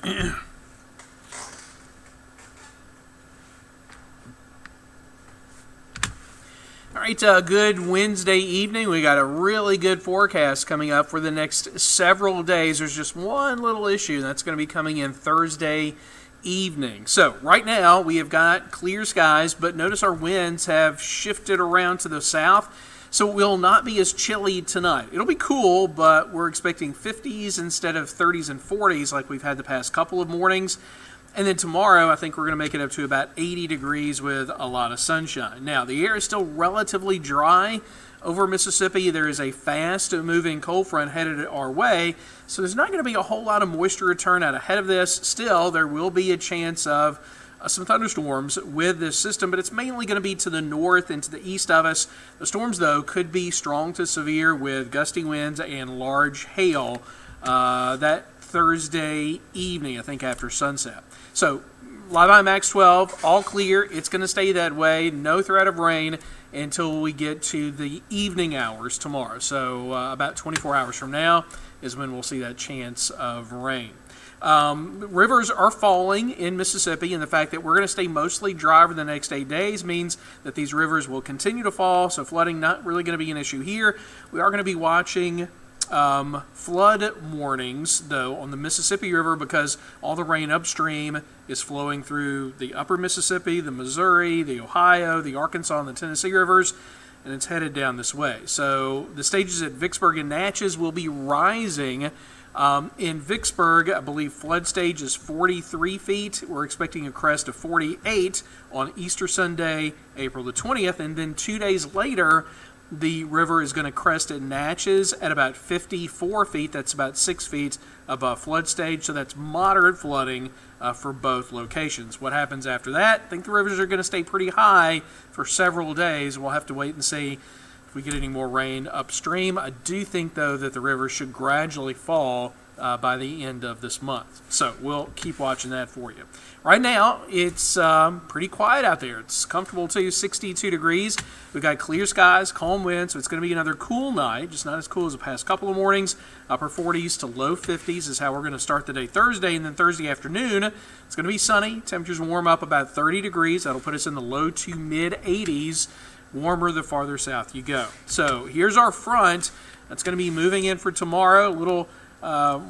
All right, good Wednesday evening. We got a really good forecast coming up for the next several days. There's just one little issue, and that's going to be coming in Thursday evening. So right now we have got clear skies, but notice our winds have shifted around to the south, so it will not be as chilly tonight. It'll be cool, but we're expecting 50s instead of 30s and 40s like we've had the past couple of mornings. And then tomorrow, I think we're going to make it up to about 80 degrees with a lot of sunshine. Now, the air is still relatively dry over Mississippi. There is a fast-moving cold front headed our way, so there's not going to be a whole lot of moisture return out ahead of this. Still, there will be a chance of some thunderstorms with this system, but it's mainly going to be to the north and to the east of us. The storms, though, could be strong to severe with gusty winds and large hail that Thursday evening, I think after sunset. So, live on Max 12, all clear. It's going to stay that way. No threat of rain until we get to the evening hours tomorrow. So, about 24 hours from now is when we'll see that chance of rain. Rivers are falling in Mississippi, and the fact that we're going to stay mostly dry for the next 8 days means that these rivers will continue to fall, so flooding not really going to be an issue here. We are going to be watching flood warnings, though, on the Mississippi River because all the rain upstream is flowing through the upper Mississippi, the Missouri, the Ohio, the Arkansas, and the Tennessee rivers, and it's headed down this way. So the stages at Vicksburg and Natchez will be rising. In Vicksburg, I believe flood stage is 43 feet. We're expecting a crest of 48 on Easter Sunday, April the 20th, and then 2 days later, the river is going to crest at Natchez at about 54 feet. That's about 6 feet above flood stage, so that's moderate flooding for both locations. What happens after that? I think the rivers are going to stay pretty high for several days. We'll have to wait and see if we get any more rain upstream. I do think, though, that the rivers should gradually fall by the end of this month. So we'll keep watching that for you. Right now, it's pretty quiet out there. It's comfortable too, 62 degrees. We've got clear skies, calm winds, so it's going to be another cool night, just not as cool as the past couple of mornings. Upper 40s to low 50s is how we're going to start the day Thursday, and then Thursday afternoon, it's going to be sunny. Temperatures warm up about 30 degrees. That'll put us in the low to mid 80s. Warmer the farther south you go. So here's our front. That's going to be moving in for tomorrow. A little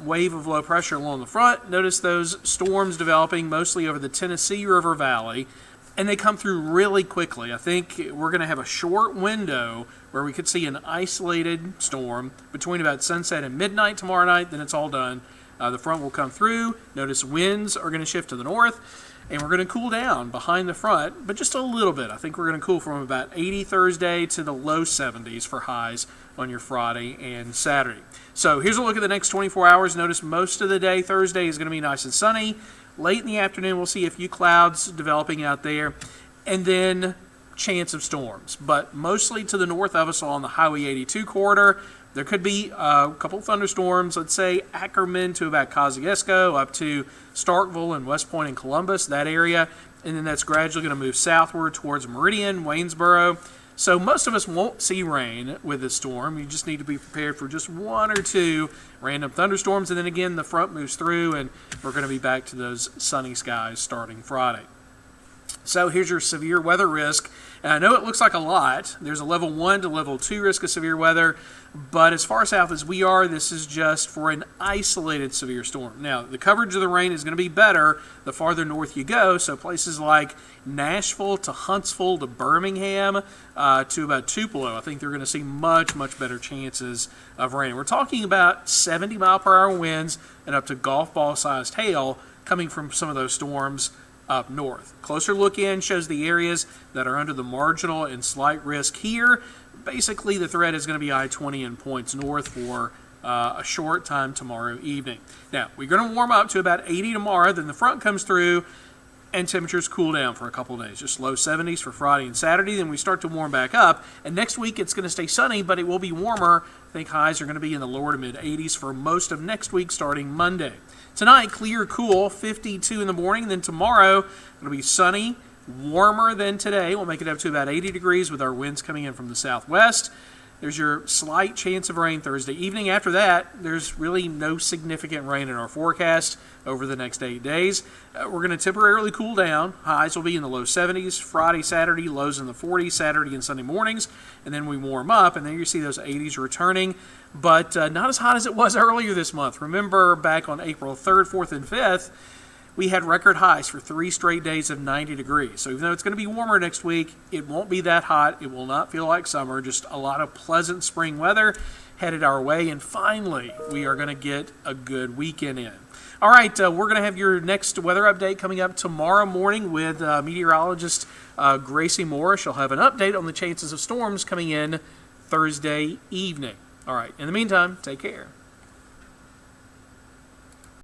wave of low pressure along the front. Notice those storms developing mostly over the Tennessee River Valley, and they come through really quickly. I think we're going to have a short window where we could see an isolated storm between about sunset and midnight tomorrow night. Then it's all done. The front will come through. Notice winds are going to shift to the north, and we're going to cool down behind the front, but just a little bit. I think we're going to cool from about 80 Thursday to the low 70s for highs on your Friday and Saturday. So here's a look at the next 24 hours. Notice most of the day Thursday is going to be nice and sunny. Late in the afternoon, we'll see a few clouds developing out there, and then chance of storms. But mostly to the north of us along the Highway 82 corridor. There could be a couple of thunderstorms, let's say Ackerman to about Kosciuszko, up to Starkville and West Point and Columbus, that area. And then that's gradually going to move southward towards Meridian, Waynesboro. So most of us won't see rain with this storm. You just need to be prepared for just one or two random thunderstorms. And then again, the front moves through, and we're going to be back to those sunny skies starting Friday. So here's your severe weather risk. And I know it looks like a lot. There's a level 1 to level 2 risk of severe weather. But as far south as we are, this is just for an isolated severe storm. Now, the coverage of the rain is going to be better the farther north you go. So places like Nashville to Huntsville to Birmingham to about Tupelo, I think they're going to see much, much better chances of rain. We're talking about 70-mile-per-hour winds and up to golf ball-sized hail coming from some of those storms up north. Closer look in shows the areas that are under the marginal and slight risk here. Basically, the threat is going to be I-20 and points north for a short time tomorrow evening. Now, we're going to warm up to about 80 tomorrow, then the front comes through, and temperatures cool down for a couple of days. Just low 70s for Friday and Saturday, then we start to warm back up. And next week, it's going to stay sunny, but it will be warmer. I think highs are going to be in the lower to mid-80s for most of next week starting Monday. Tonight, clear, cool, 52 in the morning. Then tomorrow, it'll be sunny, warmer than today. We'll make it up to about 80 degrees with our winds coming in from the southwest. There's your slight chance of rain Thursday evening. After that, there's really no significant rain in our forecast over the next 8 days. We're going to temporarily cool down. Highs will be in the low 70s. Friday, Saturday, lows in the 40s, Saturday and Sunday mornings. And then we warm up, and then you see those 80s returning, but not as hot as it was earlier this month. Remember back on April 3rd, 4th, and 5th, we had record highs for 3 straight days of 90 degrees. So even though it's going to be warmer next week, it won't be that hot. It will not feel like summer. Just a lot of pleasant spring weather headed our way. And finally, we are going to get a good weekend in. All right, we're going to have your next weather update coming up tomorrow morning with meteorologist Gracie Moore. She'll have an update on the chances of storms coming in Thursday evening. All right, in the meantime, take care.